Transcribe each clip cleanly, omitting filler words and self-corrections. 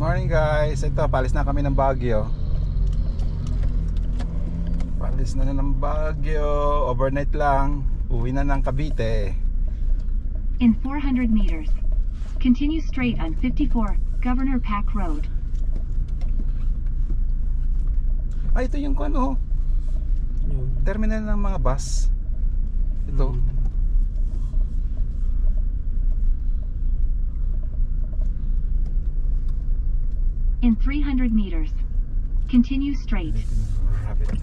morning guys. Ito, palis na kami ng Baguio. Palis na ng Baguio. Overnight lang. Uwi na ng Cavite. In 400 meters, continue straight on 54 Governor Pack Road. Ay, ito yung ano, terminal ng mga bus. Ito. In 300 meters, continue straight. Rabbit.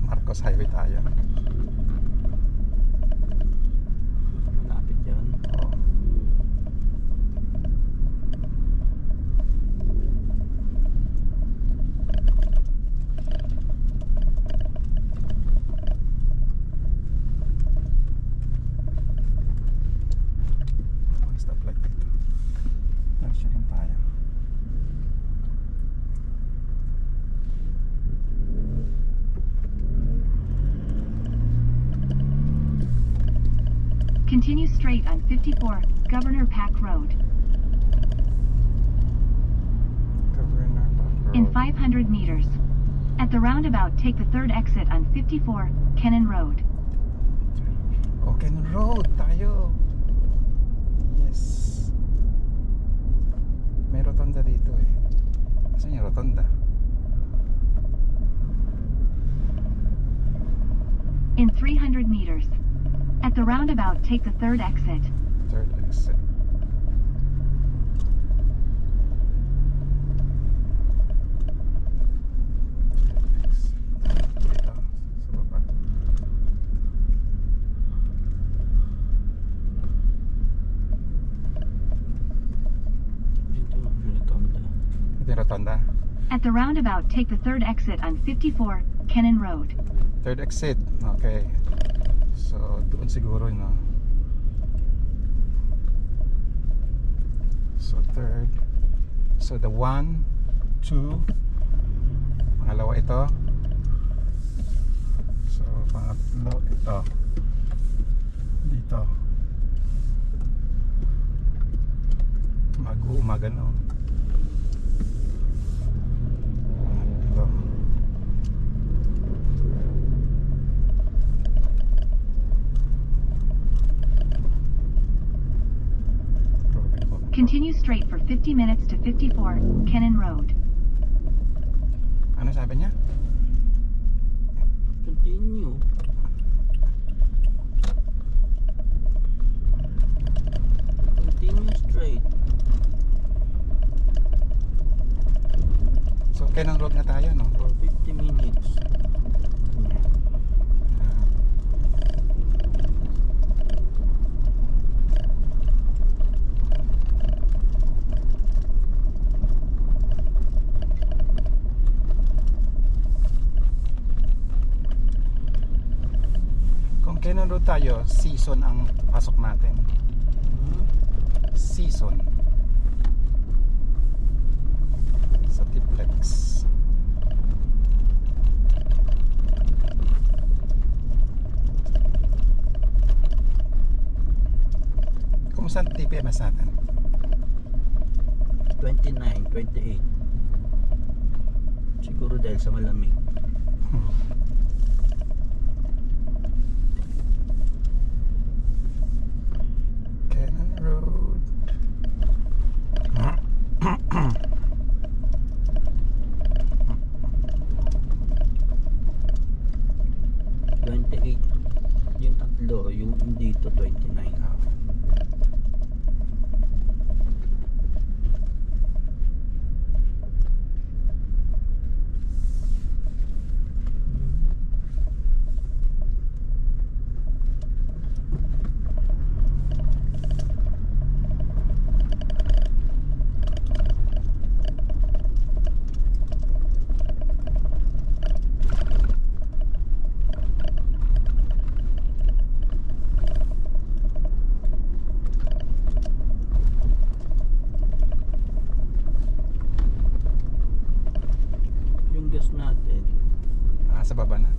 Marcos Highway tayo. Malapit yan. Oo. Stoplight dito. Check-in tayo. Continue straight on 54 Governor Pack Road. Governor Pack Road. In 500 meters, at the roundabout, take the third exit on 54 Kennan Road. Okay, no road tayo. Yes. May rotonda dito eh. Saan yung rotonda? In 300 meters, at the roundabout, take the third exit. Third exit. Dito, sa baba. Dito, rotonda. Ito yung rotonda. At the roundabout, take the third exit on 54 Kennan Road. Third exit. Okay. So, doon siguro, no? So, third. So, the 1, 2. Pangalawa ito. So, pangatlo ito. Dito. Mag-uumaga, no? Pangatlo. Continue straight for 50 minutes to 54 Kennan Road. Ano sabi niya? Continue. Continue straight. So, Kennan Road na tayo, no? For 50 minutes. Kung Kennan Road tayo, season ang pasok natin. Season. Sa Tiplex. Kumusta ang TPMS natin? 29, 28. Siguro dahil sa malamig. Kennan Road. 28. Yung tatlo, yung dito 29. nasa baba na.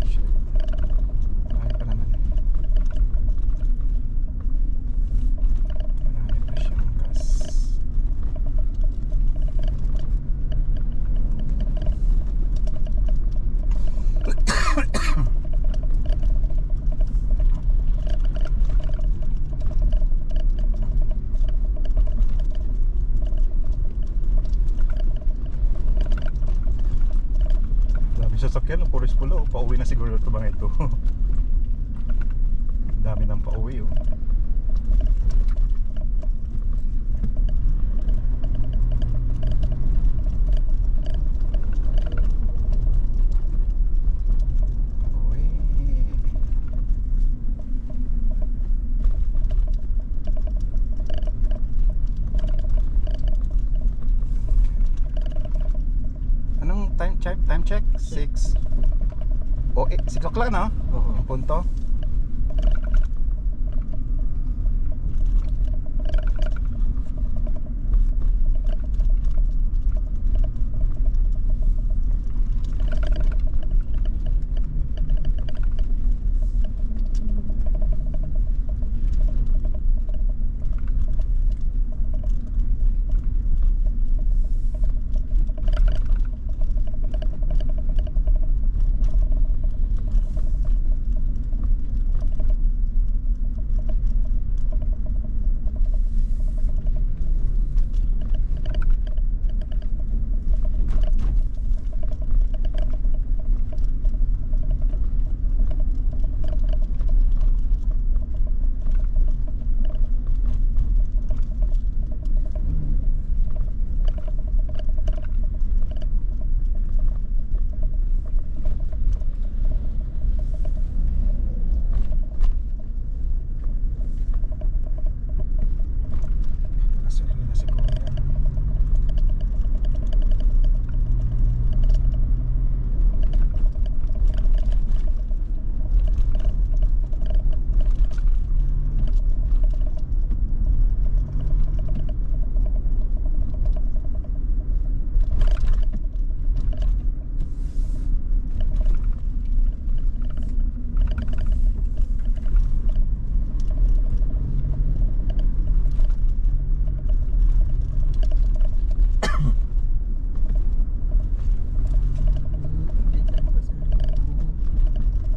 Shit. Marami pa naman eh. Marami pa siyang gas. Dami sasakyan, puris pulo. Pauwi na siguro ito mga ito. Dami nang pauwi oh. Pauwi. Anong time check? Time check? 6. Oh, 6 o'clock na? Oo. Ang punto. Nasuwi na si Kuya.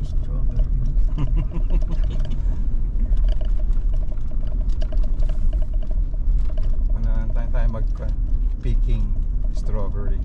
Strawberry. Tayo mag picking strawberry.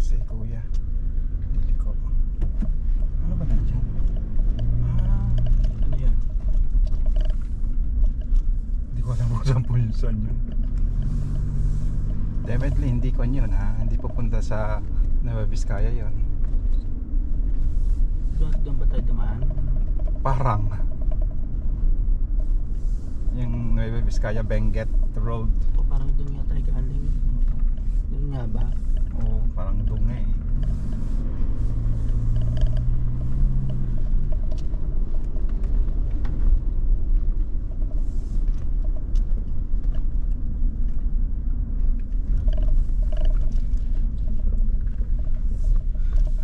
Si Kuya. Dili ko. Ano ba nandiyan? Ano yan? Hindi ko alam kung saan po yun, saan yun. Definitely hindi ko yun ha. Hindi pupunta sa Nueva Vizcaya yun. Doon ba tayo dumaan? Parang yung Nueva Vizcaya Benguet Road. O parang doon nga tayo galing. Doon nga ba? Oo, parang dunga eh.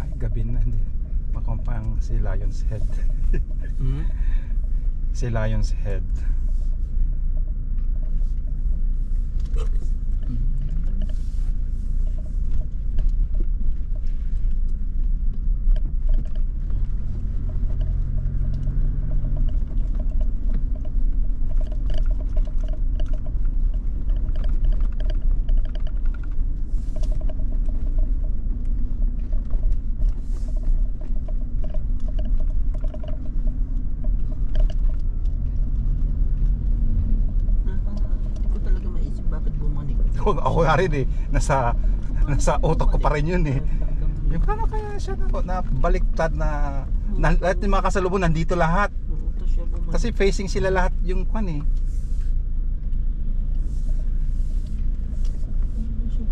Ay, gabi na. Hindi. Makumpang si Lion's Head. Hmm? Si Lion's Head. Hindi ko talaga maisip bakit bumalik ako nga rin eh. Nasa utak ko pa rin yun eh. Yung paano kaya siya na baliktad na lahat ng mga kasalubong nandito lahat. Kasi facing sila lahat yung kwan eh.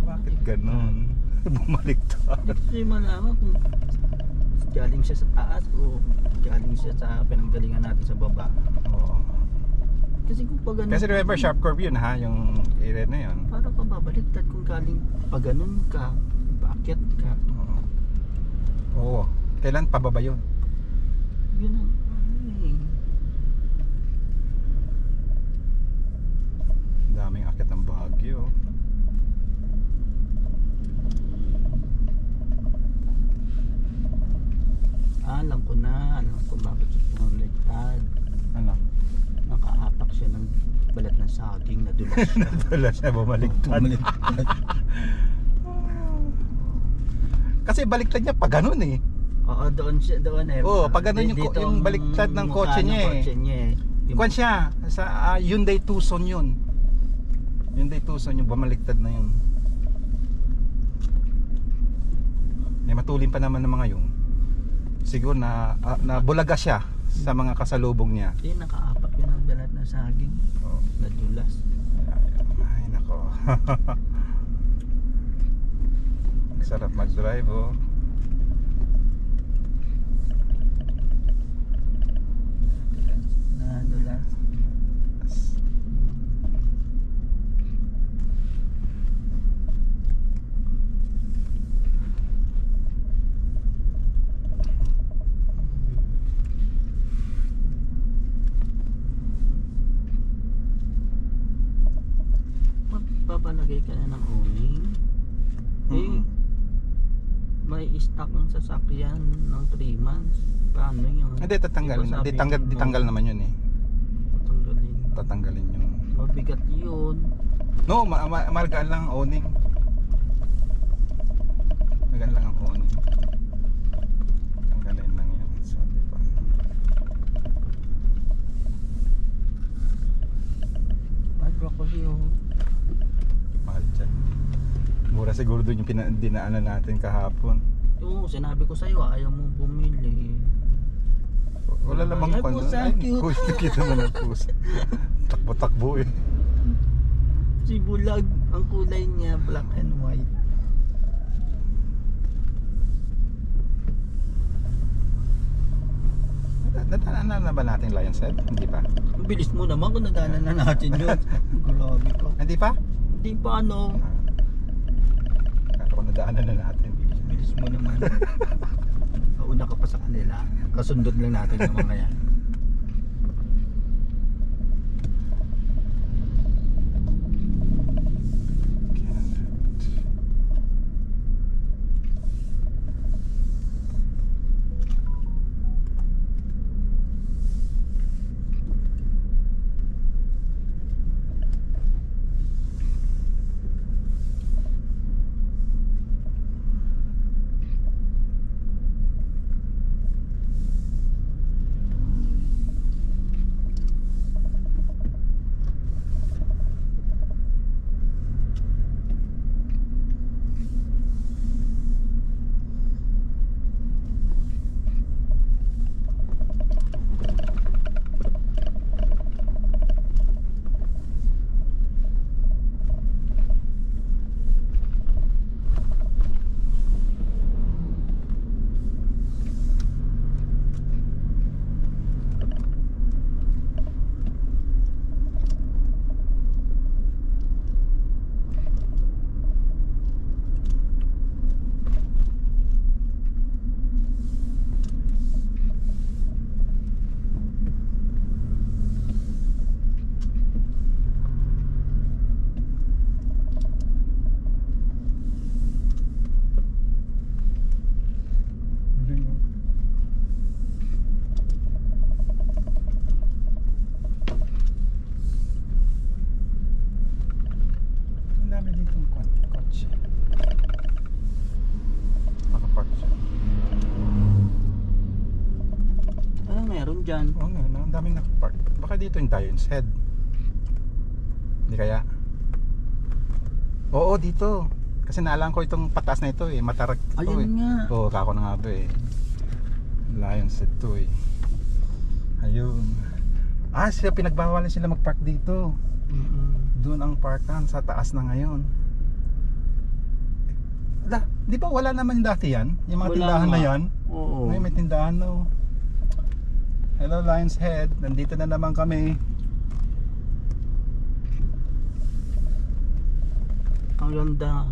Bakit ganun? Bumaliktad. Hindi malaman kung galing siya sa taas o galing siya sa pinanggalingan natin sa baba. Oo. Kasi kung pag ganun, Kasi remember sharp curve yun ha, yung area na yun. paano ka babaliktad kung galing pag ganun ka, paakyat ka? Oo. Kailan pababa yun? Yun ang Daming akit ng Baguio. alam ko bakit siya bumaliktad. Ano? Nakaapak siya ng balat ng saging, nadulas siya. Wala siya bumaliktad. Kasi baliktad niya pag ganun eh. Oo, doon eh. Oo, pag ganun Dito yung ang baliktad ng mukha kotse niya eh. kotse niya eh. Kwan siya sa Hyundai Tucson yun. Hyundai Tucson yung bumaliktad na yun. May matulin pa naman ng mga yung siguro na bulaga siya sa mga kasalubong niya. Eh, nakaapak yun ang balat ng saging. Oo. Nadulas. Ay nako. Sarap mag-drive oh. Nadulas. Papalagay ka na ng owning. Eh, may stock ng sasakyan ng 3 months. Paano yun? Hindi tatanggalin. Ditanggal naman yun eh. Tatanggalin. Tatanggalin yung Mabigat yun. no, magaan lang ang owning. Magaan lang ang owning. Tanggalin lang yan. So, diba? Ay, broccoli yun. Mahal dyan. Mura siguro doon yung dinaanan natin kahapon. Oo, sinabi ko sa'yo, ayaw mong bumili. Wala lamang Ay, pusa, cute. Cute naman ang pusa. Takbo-takbo eh. Si Bulag, ang kulay niya, black and white. Nadaanan na ba natin Lion's Head? Hindi pa. Ang bilis mo naman kung nadaanan na natin yun. Grabe ko. Hindi pa? Hindi pa ano. Kung nadaanan na natin. Bilis mo naman. Una ka pa sa kanila. Kasundot lang natin yung mga yan. dyan. Oo nga, ang daming nakapark. Baka dito yung Lion's Head. Hindi kaya? Oo, dito. Kasi naalang ko itong patas na ito eh. Matarak ito eh. Ayun nga. Oo, kako na nga ba eh. Lions ito eh. Ayun. Siya pinagbawalan sila magpark dito. Doon ang parkan sa taas na ngayon. Di ba wala naman dati yan? Yung mga Wala tindahan nga. na yan? Oo. Ngayon may tindahan no. Hello Lions Head, nandito na naman kami. Ang ganda.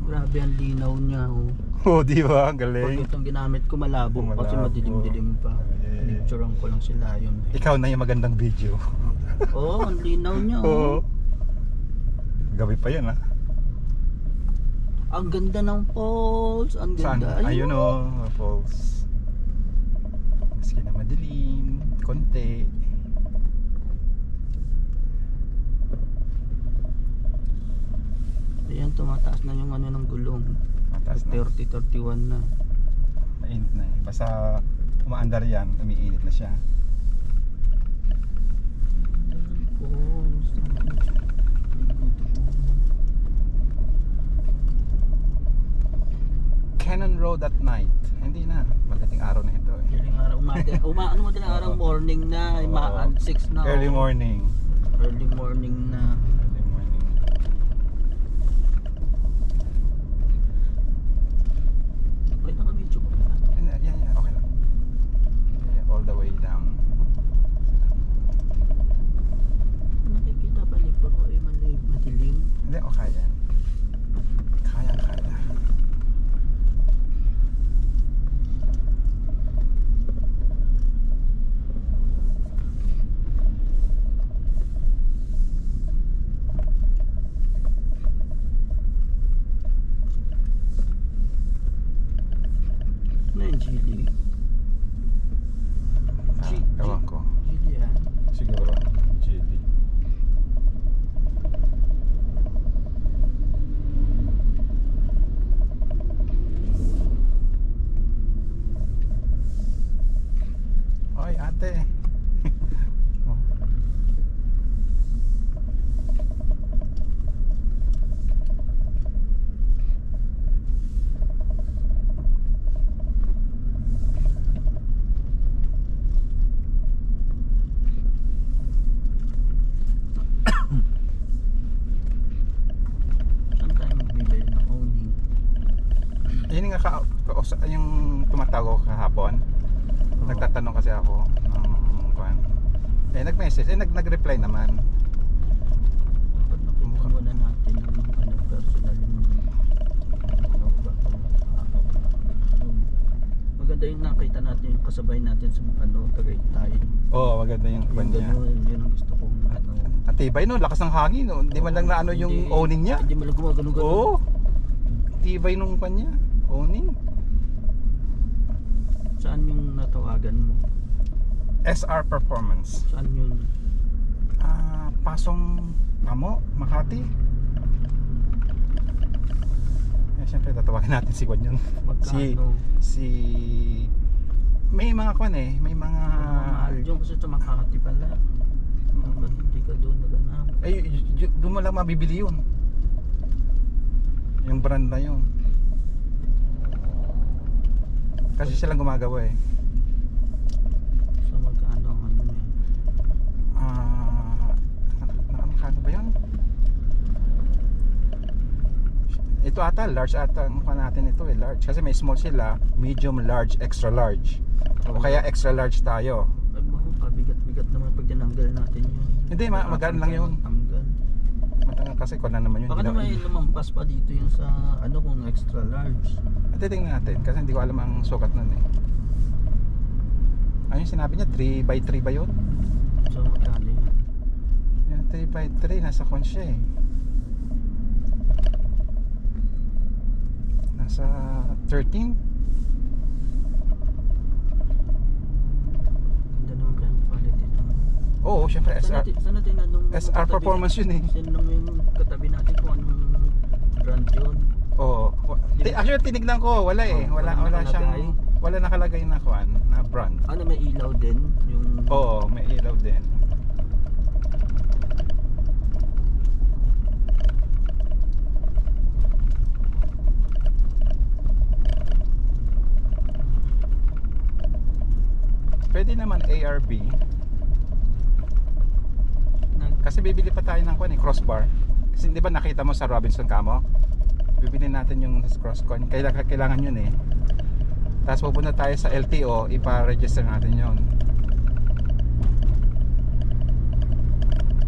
Grabe ang linaw niya. Oh. Oh, di ba? Ang Pag galing. itong ginamit ko malabo, kasi Malabo. madilim-dilim pa. Eh. Picturean ko lang sila yun. Ikaw na yung magandang video. Oo, ang linaw niya. Oo. Oh. Gabi pa yan ha. Ang ganda ng falls. Ang Saan? ganda. Ayun o, falls. Maski na madilim, konti. Ayan, tumataas na yung ano ng gulong. Mataas na. 30-31 na. Mainit na eh. Basta umaandar yan, umiinit na siya. Falls. Cannon Road at night. Hindi na. Magating araw na ito eh. Madaling araw, ano madaling araw, morning na, Oo. 6 na. Early oh. morning. Early morning na. Early morning. Wait, naka-video ko pa. Yan, okay lang. Yeah, all the way down. Nakikita ba ni Pro ay madilim? Hindi, okay yan. Kaya. Ano yung Gili? Ewan ko. Gili yan. Siguro. GD. Oy, ate. Oh. Saan tayo magbibili ng owning? Yun nga yung tumatago kahapon. Nagtatanong kasi ako ng kuan. Nag-message, nag-reply naman. Dapat makita muna natin ng personal yung maganda yung nakita natin yung kasabay natin sa Tagaytay. Oo, maganda yung kuan Yung niya. gano'n, yun ang gusto kong At tibay no, lakas ng hangin no. Hindi man lang na ano yung Hindi- owning niya. Hindi mo lang gumagano. Oo. Tibay nung kuan niya. Owning. Saan yung natawagan mo? SR Performance. Saan yun? Pasong Tamo, Makati. Siyempre tatawagin natin si Kwan yun. Magkano? Si may mga kwan eh, may mga Mahal yun kasi sa Makati pala. Dapat hindi ka doon naganap. doon mo lang mabibili yun. Yung brand na yun. Kasi silang gumagawa eh. So magkano ang ano eh? Nakano ba yun? Ito ata, large ata ang mukha natin ito eh, large. Kasi may small sila, medium, large, extra large. O kaya extra large tayo. Ay bigat-bigat naman pag tinanggal natin yun. Hindi, magaan lang yun. Tanggal. Matagal kasi kung na naman yun. Baka naman lumampas pa dito yung sa ano kung extra large. At titingnan natin kasi hindi ko alam ang sukat nun eh. Ano yung sinabi niya? 3x3 ba yun? So magkano yun? Yung 3x3 nasa kwan siya eh. Nasa 13. Ganda naman kaya ang quality ito. Oo, syempre SR. Saan natin anong SR Performance yun eh. Sinanong mo yung katabi natin kung anong brand yun. Oo. Actually tinignan ko, wala eh. Wala nakalagay? siyang wala nakalagay na kwan na brand. Ano may ilaw din? Yung Oo, may ilaw din. Pwede naman ARB. Kasi bibili pa tayo ng crossbar. Kasi di ba nakita mo sa Robinson Camo? Bibili natin yung crossbar. Kailangan yun eh. Tapos pupunta tayo sa LTO, ipa-register natin yun.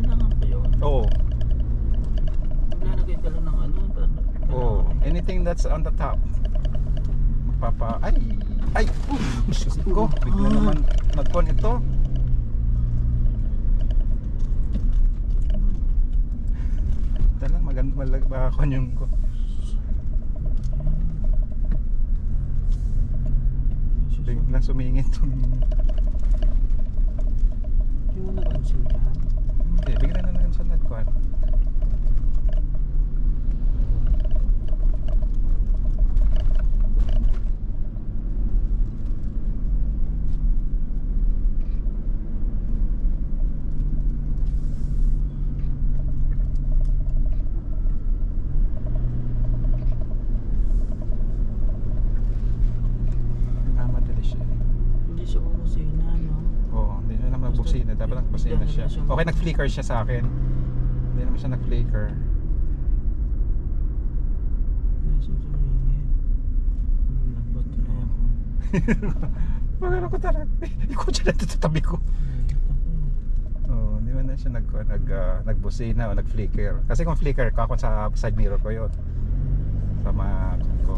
Kailangan pa yun. Oo. Maglalagay ka lang ng ano. Oh, anything that's on the top. Ay, shit ko. Bigla naman nagkon ito. Tala, maganda malagakon yung ko. Biglang sumingit tong. Hindi mo napansin yan. Hindi, bigla na lang siya nagkon. Hindi siya bumusina, no? Oo, hindi na naman nagbusina. Dapat nagbusina siya. Okay, nag-flicker siya sa akin. Hindi naman siya nag-flicker. Ay, susumingin. Nagbot na ako. Magano ko talaga. Ikaw siya na sa tabi ko. Oo, hindi man na siya nagbusina o nag-flicker. Kasi kung flicker ka, ako sa side mirror ko yun. Sama ko.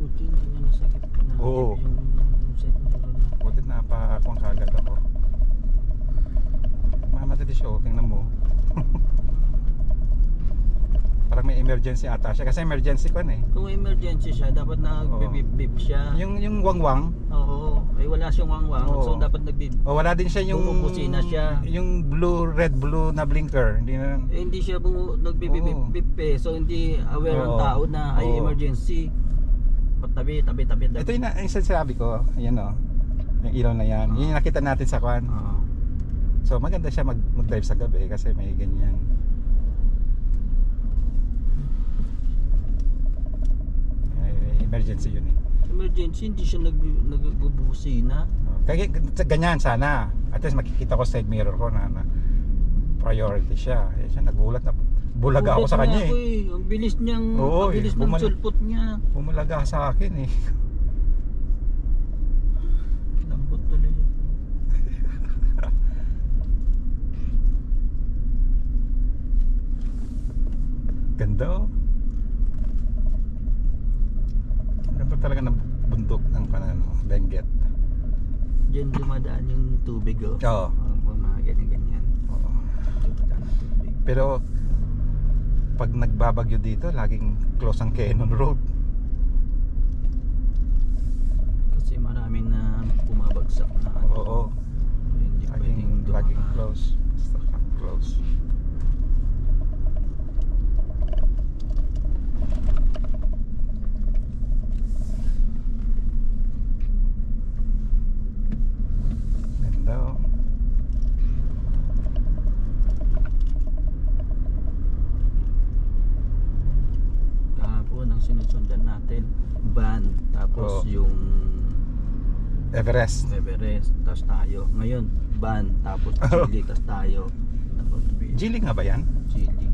Buti hindi niya nasakit na. Oo. Yung set mirror na. Butit na pa akong kagad ako. Mamatindi siya, tingnan mo. Parang may emergency ata siya. Kasi emergency ko eh. Kung emergency siya, dapat nag-bip-bip siya. Yung wangwang. Oo. Ay wala siyang wangwang. Oo. So dapat nag-bip. O wala din siya yung Bumubusina siya. Yung red blue na blinker. Hindi na. Hindi siya nag-bip-bip eh. So hindi aware ang Oo. tao na ay Oo. emergency. Tabi. Ito yung sinasabi ko. Ayan o. Yung ilaw na yan. Yun yung nakita natin sa kwan. Oo. So maganda siya mag-drive sa gabi kasi may ganyan. Emergency yun eh. Emergency, hindi siya nagbubusina. Kaya ganyan sana. At least makikita ko sa side mirror ko na priority siya. Eh, siya nagulat na bulaga ako sa kanya eh. Ang bilis niyang, Oo, ang bilis eh. ng sulpot niya. Bumulaga sa akin eh. Lambot tuloy. Ganda oh. Ganda talaga ng bundok ng Benguet. Diyan dumadaan yung tubig oh. Oo. Mga ganyan-ganyan. Oo. Dumadaan ang tubig. Pero pag nagbabagyo dito, laging close ang Cannon Road. Kasi maraming na bumabagsak na ano. Oo. Hindi pwedeng Laging dumaan. close. Close. Ganda oh. Kahapon ang sinusundan natin van, tapos Oo. yung Everest. Everest, tapos tayo. Ngayon, van, tapos Chile, tapos tayo. Tapos Gili nga ba yan? Chile.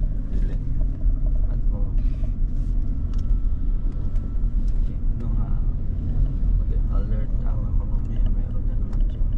Ano? Ano nga? Mag-alert ako mamaya, meron na naman dyan.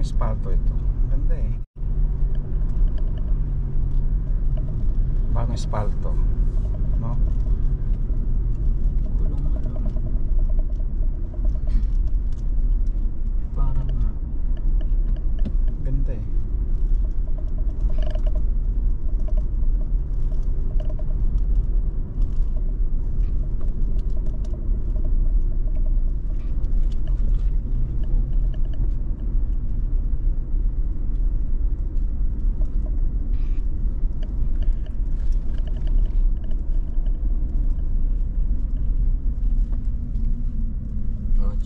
espalto ito. Ganda eh. Bagong espalto. No? Kulong ano. Parang Ganda eh.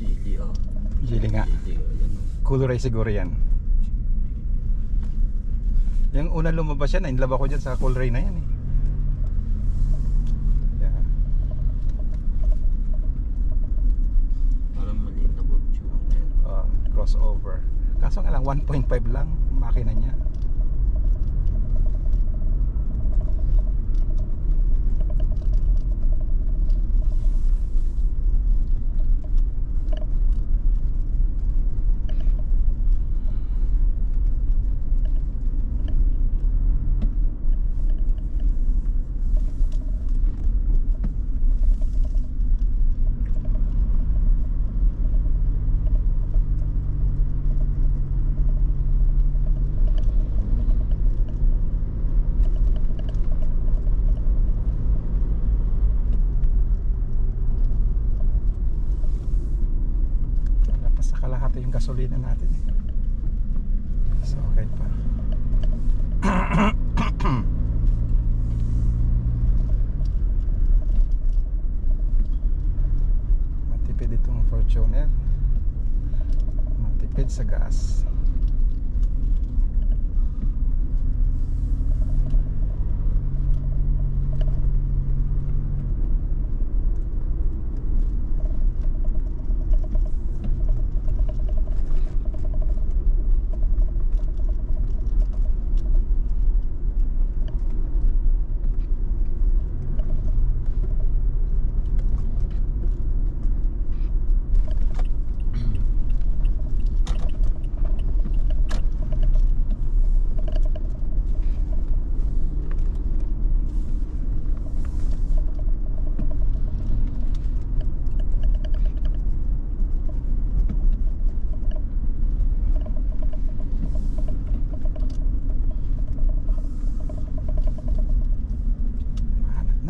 chili oh. Chili nga. Chili oh. Yan oh. Color ay siguro yan. Yung una lumabas yan, nainlove ako dyan sa Color na yan eh. Yeah. Parang maliit na butcho. Crossover. Kaso nga lang 1.5 lang makina niya. Sa kalahati yung gasolina natin eh. So okay pa. Matipid itong Fortuner. Matipid sa gas.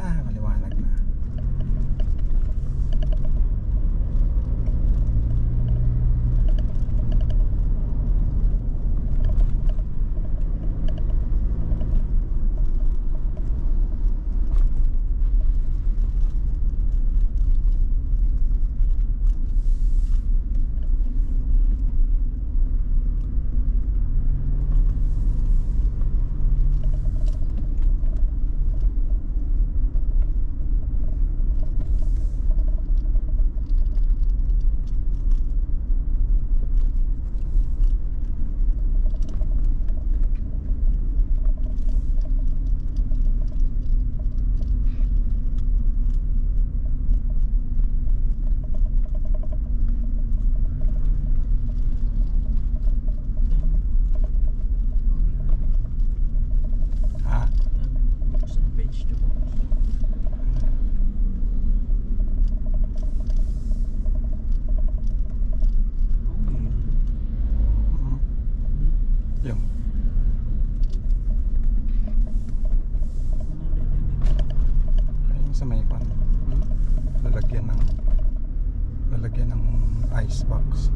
Maliwanag na. Sa vegetables. Yung ayun sa may pan. Lalagyan ng ice box.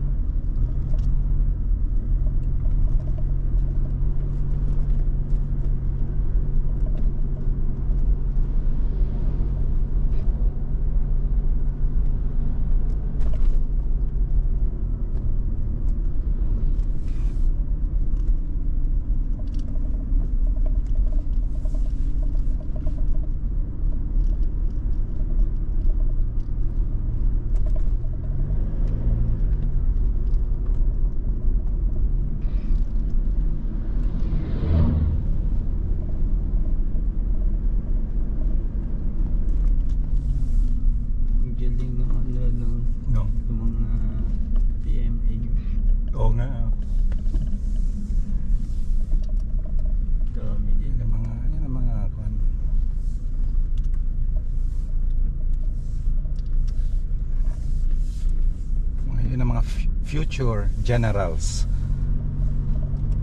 future generals.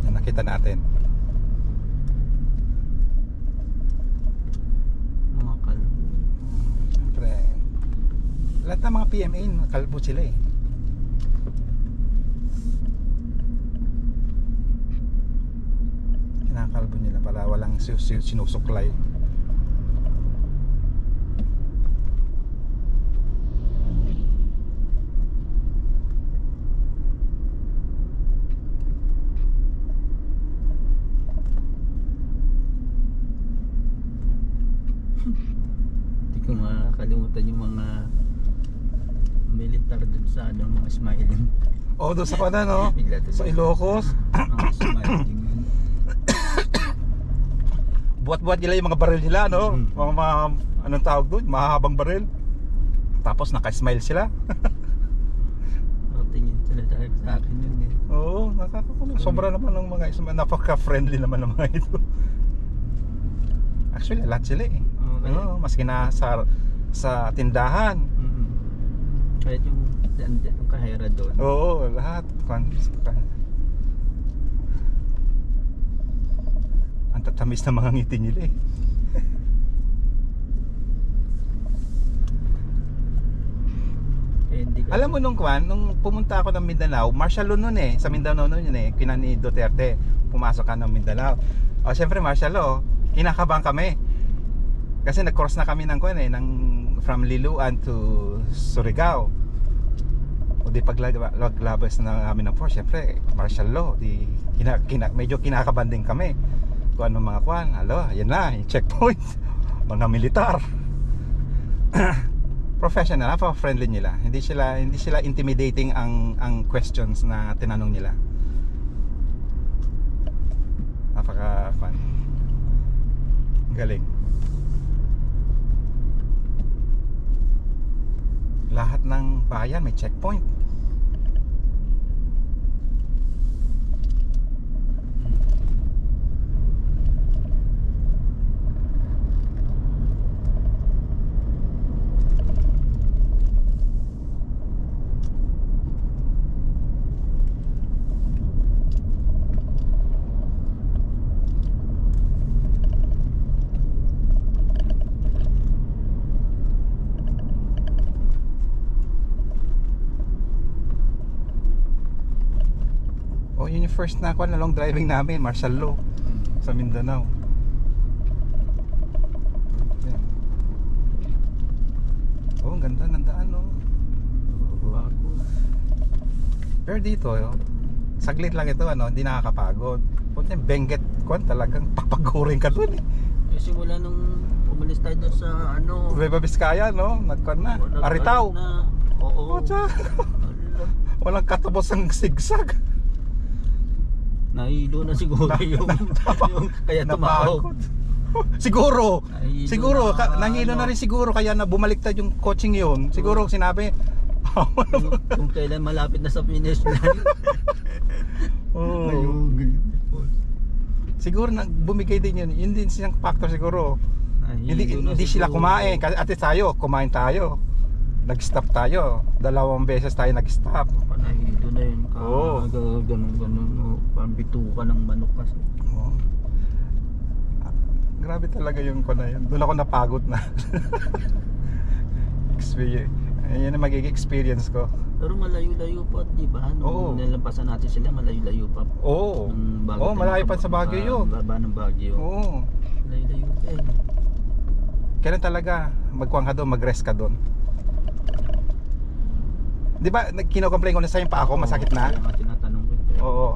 Yan nakita natin. Mga kalbo. Siyempre, lahat ng mga PMA, kalbo sila eh. Kinakalbo nila para walang sinusuklay. Hindi ko makakalimutan yung mga militar dun sa mga smiling. O, doon sa pana, no? Sa Ilocos. Mga smiling yun. Buat-buat nila yung mga baril nila, no? Mhm. Mga anong tawag doon? Mahahabang baril. Tapos naka-smile sila. Tingin sila talaga sa akin yun eh. Oo, nakakakulo. Sobra naman ng mga isma. Napaka-friendly naman ng mga ito. Actually, lahat sila eh. Okay. Oo, maski na sa tindahan. Kahit yung kahera doon. Oo, lahat. Ang tatamis na mga ngiti nila eh. Hindi ka, Alam mo nung pumunta ako ng Mindanao, martial law nun eh. Sa Mindanao nun yun eh. Ni Duterte, pumasok ka ng Mindanao. O syempre martial law, kinakabahan kami. Kasi nag-cross na kami ng from Liloan to Surigao. O di paglabas na namin ng force, syempre martial law. Di, medyo kinakabahan din kami. Kung anong mga yan na, yung checkpoint. Mga militar. Professional, napaka-friendly nila. Hindi sila intimidating ang questions na tinanong nila. Napaka-fun. Galing. Lahat ng bayan may checkpoint. Yun yung first na long driving namin, martial law sa Mindanao. Yan. Oh, ang ganda ng daan, no? bago. Pero dito, saglit lang ito, hindi nakakapagod. Punta yung Benguet, talagang papagurin ka dun eh. Simula nung umalis tayo doon sa Nueva Vizcaya, no? Na. Aritaw. Na, oo. Walang katapos ang sigsag. Nahilo na siguro yung kaya tumawag. Siguro. Nahilo na, Nahilo na rin siguro kaya na bumaliktad yung coaching yun. Siguro sinabi kung kailan malapit na sa finish line. Oh. Siguro bumigay din yun. Yun din silang factor siguro. Hindi sila kumain. Kasi ate kumain tayo. Nag-stop tayo. 2 beses tayo nag-stop. Nahilo na yun. Oo. Ganun. Parang bituka ng manok kasi. Oh. Grabe talaga yung na yun. Doon ako napagod na. Yan ang magiging experience ko. Pero malayo-layo pa, di ba? Oo. Nung nilampasan natin sila, malayo-layo pa. Oo. Oo, malayo pa sa Baguio yun. Baba ng Baguio. Oo. Malayo-layo pa eh. Kailan talaga magkuhan ka doon, mag-rest ka doon. Di ba, kino-complain ko na sa'yo pa ako, masakit na? Kaya nga tinatanong ko. Oo.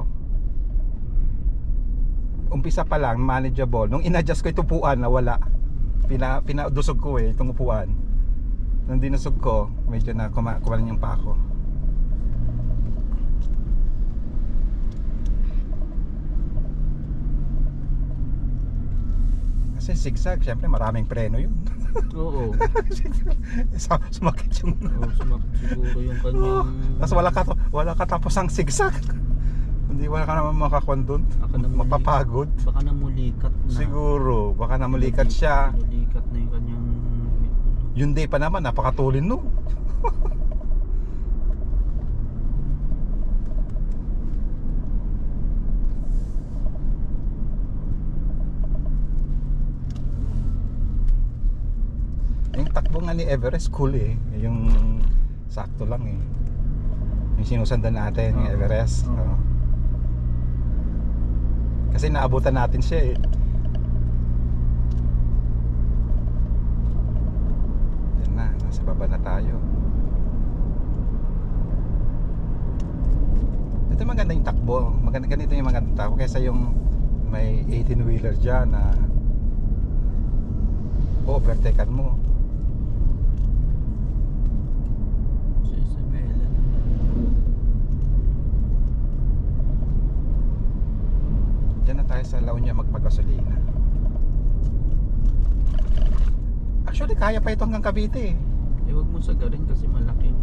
Umpisa pa lang, manageable. Nung in-adjust ko itong upuan, nawala. Pinadusog ko itong upuan. Nung dinusog ko, medyo na kumalan yung pa ako. Kasi zigzag, syempre maraming preno yun. Oo. Sumakit yung... Oo, sumakit siguro yung kanyang... Tapos wala ka tapos ang zigzag. Hindi wala ka naman makakuan doon. Mapapagod. Baka namulikat na. Siguro, baka namulikat siya. Namulikat na yung kanyang... Yung day pa naman, napakatulin no. takbo nga ni Everest, cool eh. Yung sakto lang eh. Yung sinusundan natin, yung Everest. Oo. Kasi naabutan natin siya eh. Yan na, nasa baba na tayo. Ito maganda yung takbo. Maganda, ganito yung maganda takbo kaysa yung may 18-wheeler dyan na overtaken mo. Sa Isabela. Diyan na tayo sa La Union magpagasolina. Actually, kaya pa ito hanggang Cavite eh. Huwag mo sagarin kasi malaking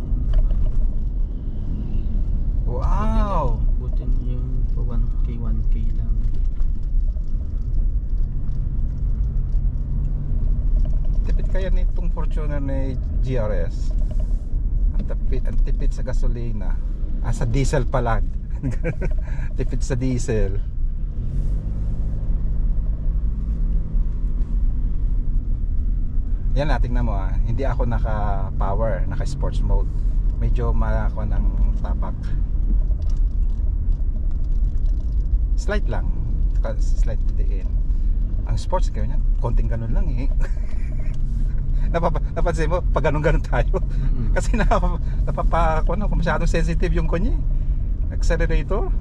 Wow! Butin yung 1K lang. Tipid kaya nitong Fortuner ni GRS. Ang tipid sa gasolina. Sa diesel pala. Tipid sa diesel. Yan, tingnan mo hindi ako naka-power, naka-sports mode. Medyo ako ng tapak. Slight lang. Slight din. Ang sports kaya niyan, konting ganun lang eh. Napansin mo, pag ganun tayo. Kasi kung masyadong sensitive yung kanya eh. Accelerator.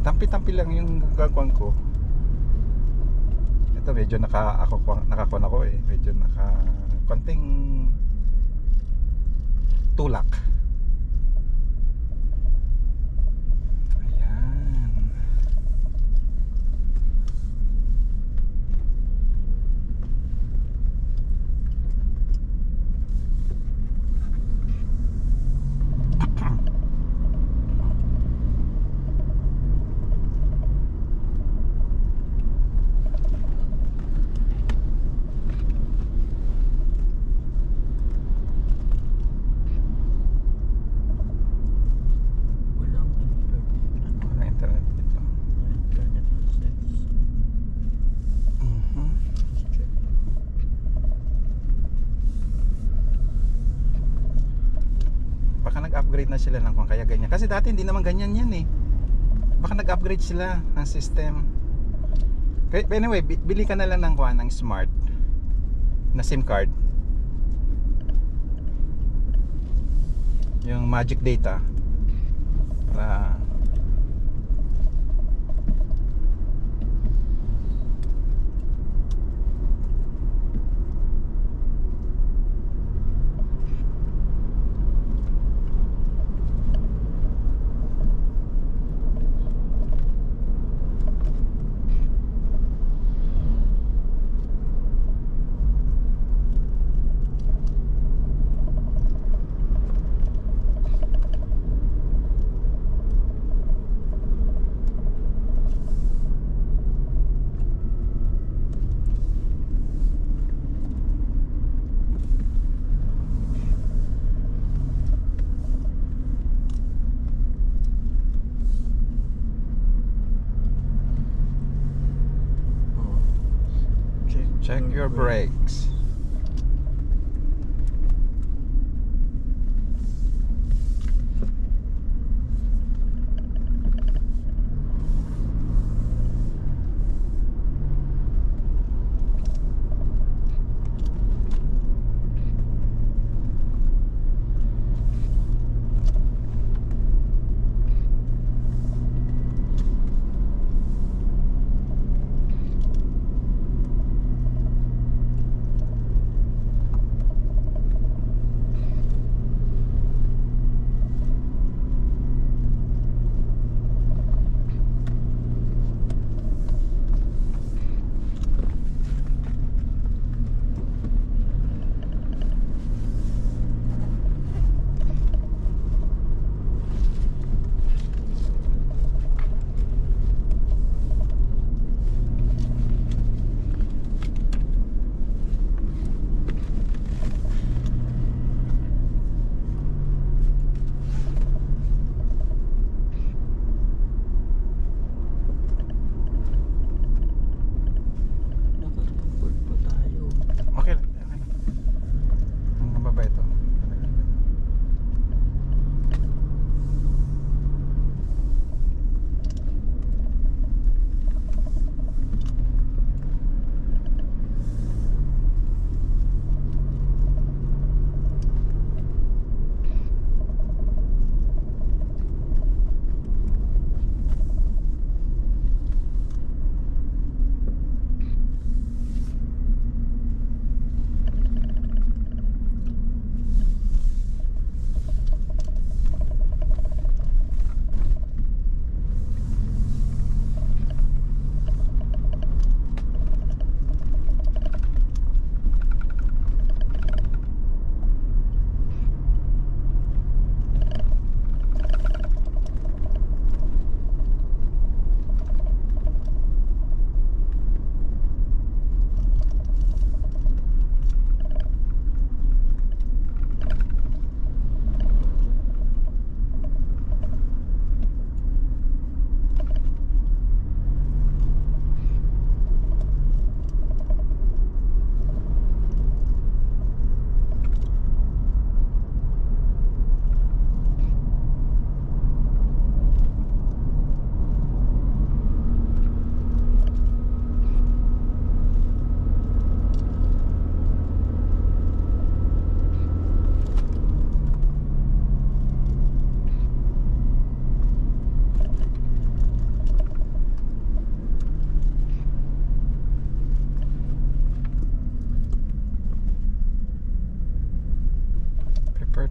Tampi-tampi lang yung gagawin ko. Ito medyo nakakon ako eh. Medyo konting tulak. Ayan. Nag-upgrade na sila ng kaya ganyan. Kasi dati hindi naman ganyan yan eh. Baka nag-upgrade sila ng system. Anyway, bili ka na lang ng smart na SIM card. Yung Magic Data. Check your brakes.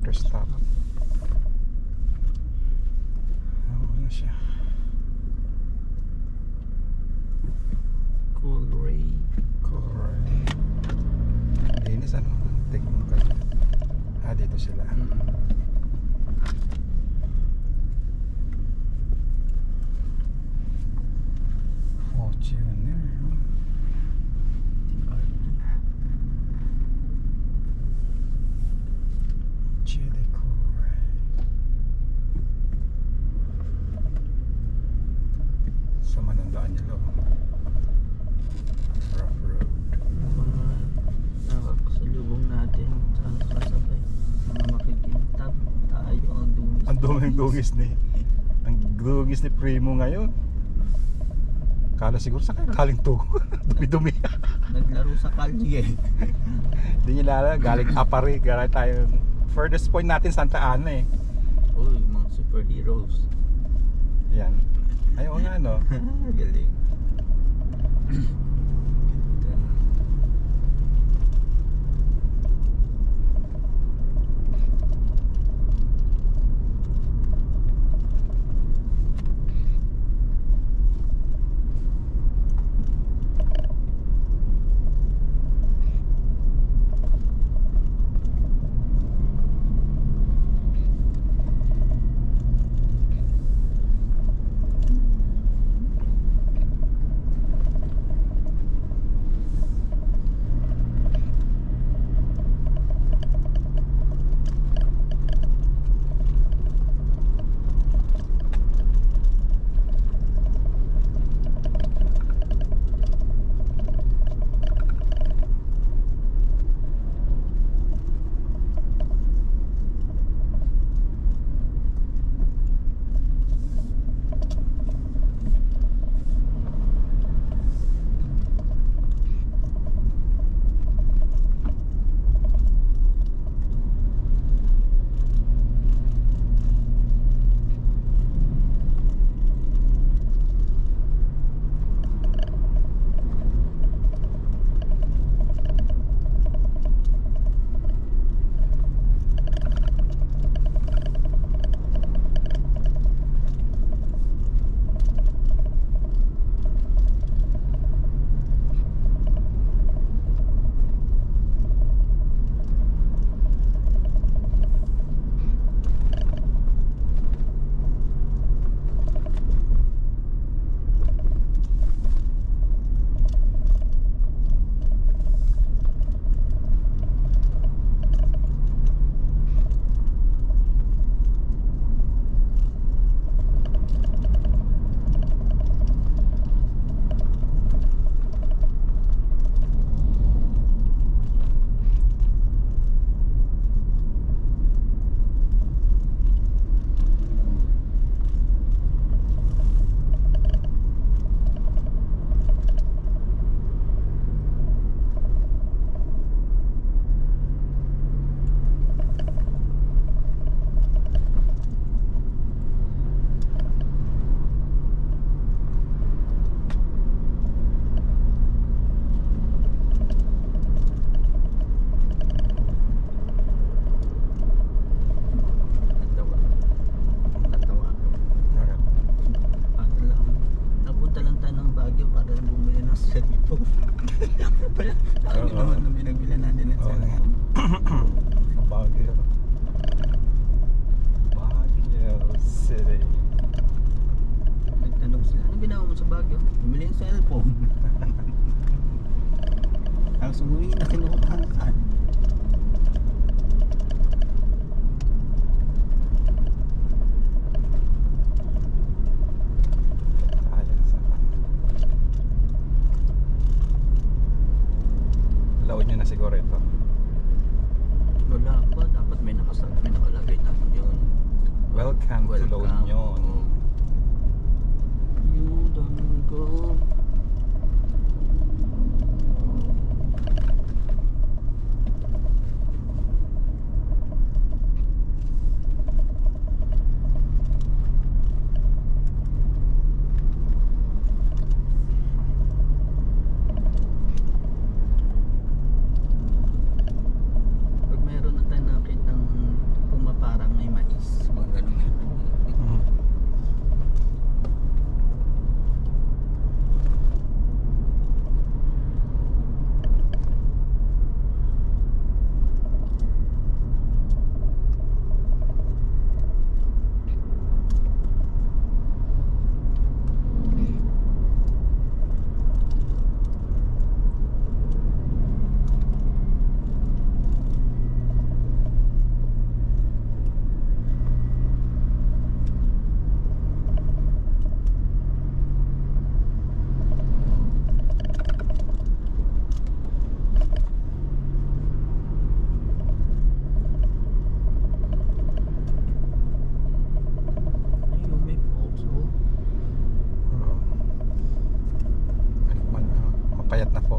Water stop. Ano siya? Cool Ray. Correct. Linis ano? Technical. Dito sila. Fortuner. Chili correct. Sa Manandaan nila. Rough road. Mga nakakasalubong natin sa kasabay. Mga makikintab tayo ang dungis. Ang dungis ni Primo ngayon. Kala siguro sa kaya galing to. Dumi-dumi. Naglaro sa kalye. Hindi nyo lala, galing Apari. Galing tayo. Furthest point natin Santa Ana eh. Uy, mga superheroes. Yan. Ayaw nga no. Galing. Tapos umuwi na kinukuhaan. Ayan sa laon nyo na siguro ito. Wala pa, dapat may nakalagay dapat yun. Welcome to La Union. You don't go.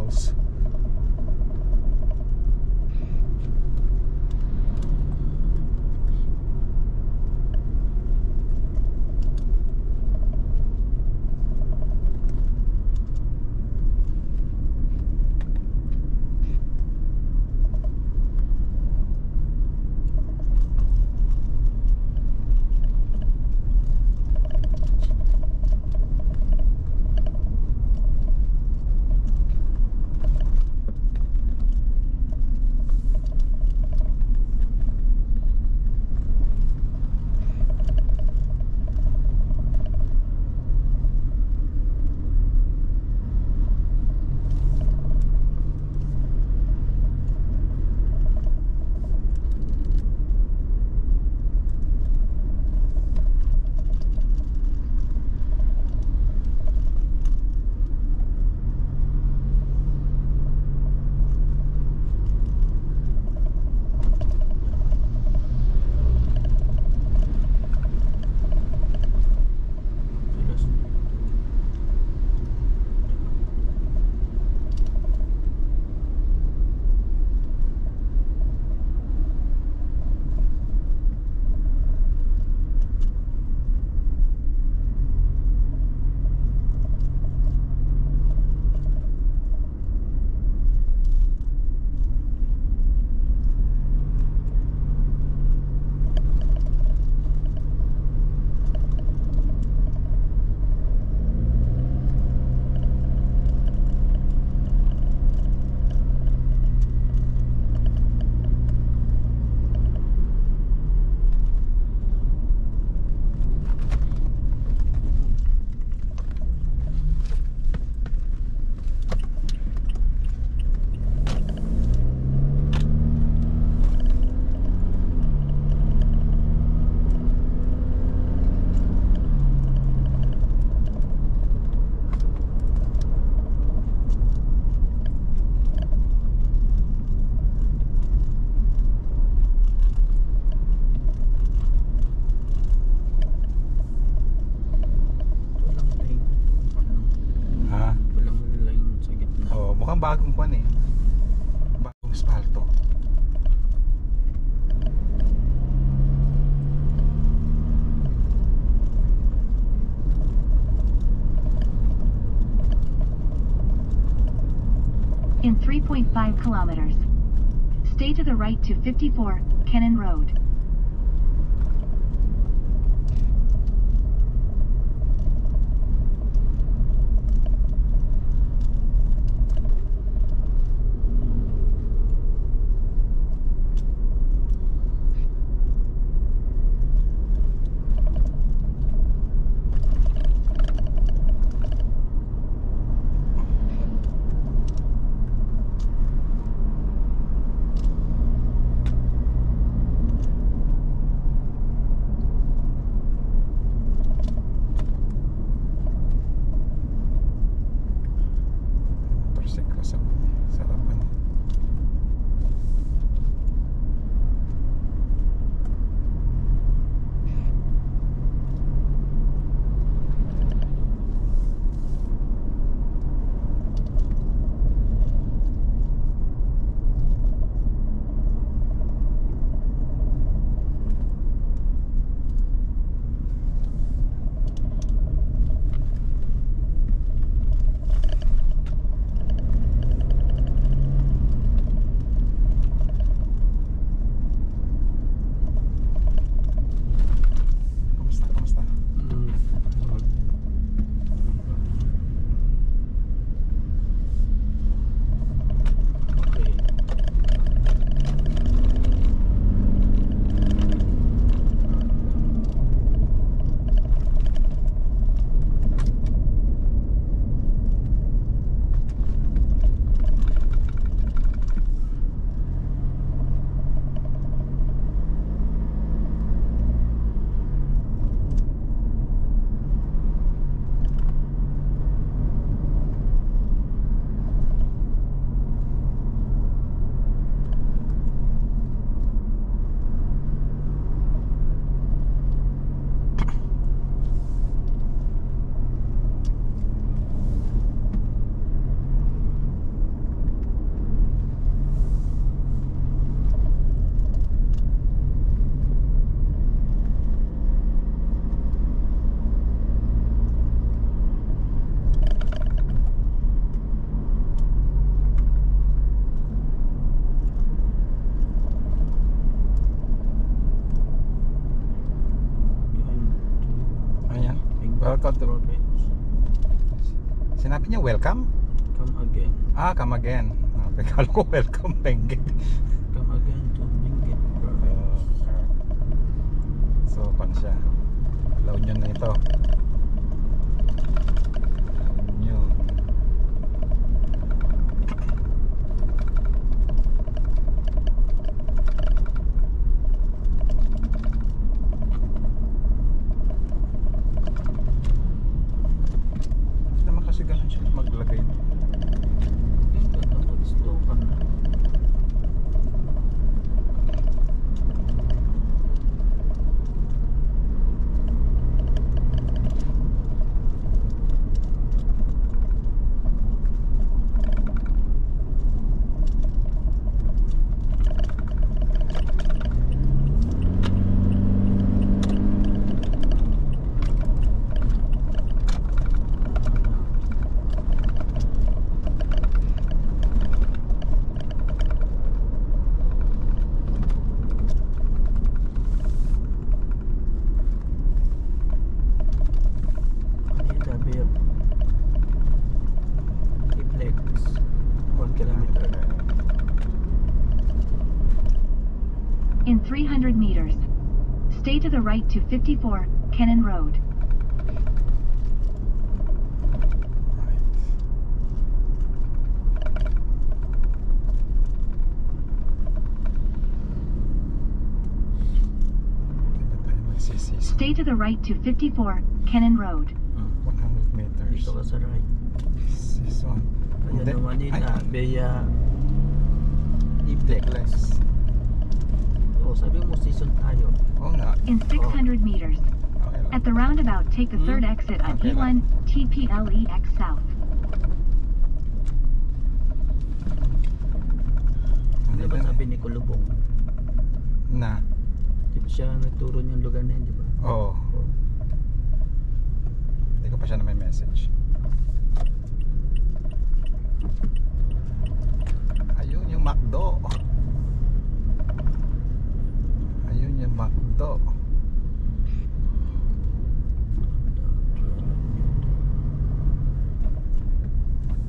Falls. Mukhang bagong kwan eh. Bagong espalto. In 3.5 kilometers. Stay to the right to 54, Kennan Road. welcome to... province. Sinabi niya welcome? Come again. Ah, come again. Okay, kala ko welcome, Benguet. Come again to Benguet province. So, pan siya. La Union na ito. La Union. Hindi naman kasi ganun siya maglagay. Yung ganda, mag-slow ka na. Manila Bay. T-Flex. 1 kilometer. In 300 meters, stay to the right to 54 Kennan Road. Right. Hindi ba tayo magsisisi? Stay to the right to 54 Kennan Road. 100 meters. Dito ka sa right. Season. Ayan Hindi. ang Manila, Ay, Beya, T-Flex. Flex. O, sabi mo season tayo. Oo nga. In 600 meters, Okay lang. at the roundabout, take the third exit on Okay lang. E1 TPLEX South. Ano ba sabi ni Kulubong? Na. Di ba siya nagturo niyang lugar na yun, di ba? Oo. O, Hindi ko pa siya na may message. Ayun yung McDo. Ayun yung McDo.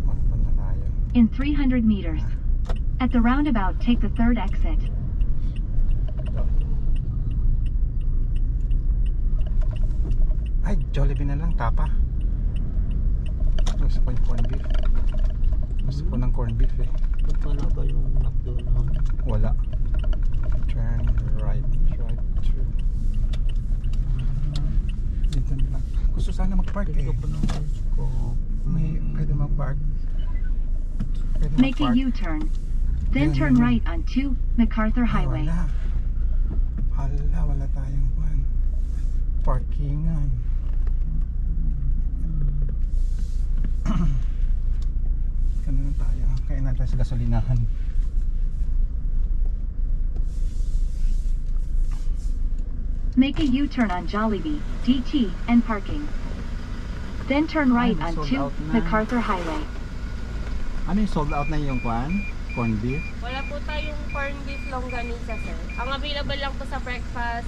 McDo na tayo. In 300 meters, at the roundabout, take the third exit. Ito. Ay, Jollibee na lang, tapa. Gusto ko yung corned beef. Gusto ko ng corned beef eh. ba't wala ba yung McDonald's? Wala. Turn right through. Dito na lang. Gusto sana mag-park eh. Dito pa ng house ko. May pwede mag-park. Pwede Make a mag-park. U-turn, then Ayun, turn ayun. right on 2 MacArthur Ay, Highway. wala tayong parkingan. Ganun na tayo. Kaya natin sa gasolinahan. Make a U-turn on Jollibee, DT, and parking. Then turn right Ay, on sold 2 out na. MacArthur Highway. Ano yung sold out na yung kwan? Corned beef? Wala po tayong corned beef longganisa, sir. Ang available lang po sa breakfast,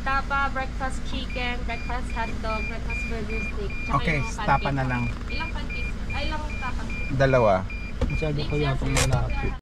tapa, breakfast chicken, breakfast hotdog, breakfast burger steak, tsaka Okay, yung pancake. tapa na lang. Ilang pancakes? Ay, ilang tapa? Dalawa. Masyado Thanks, kaya sir. itong malapit.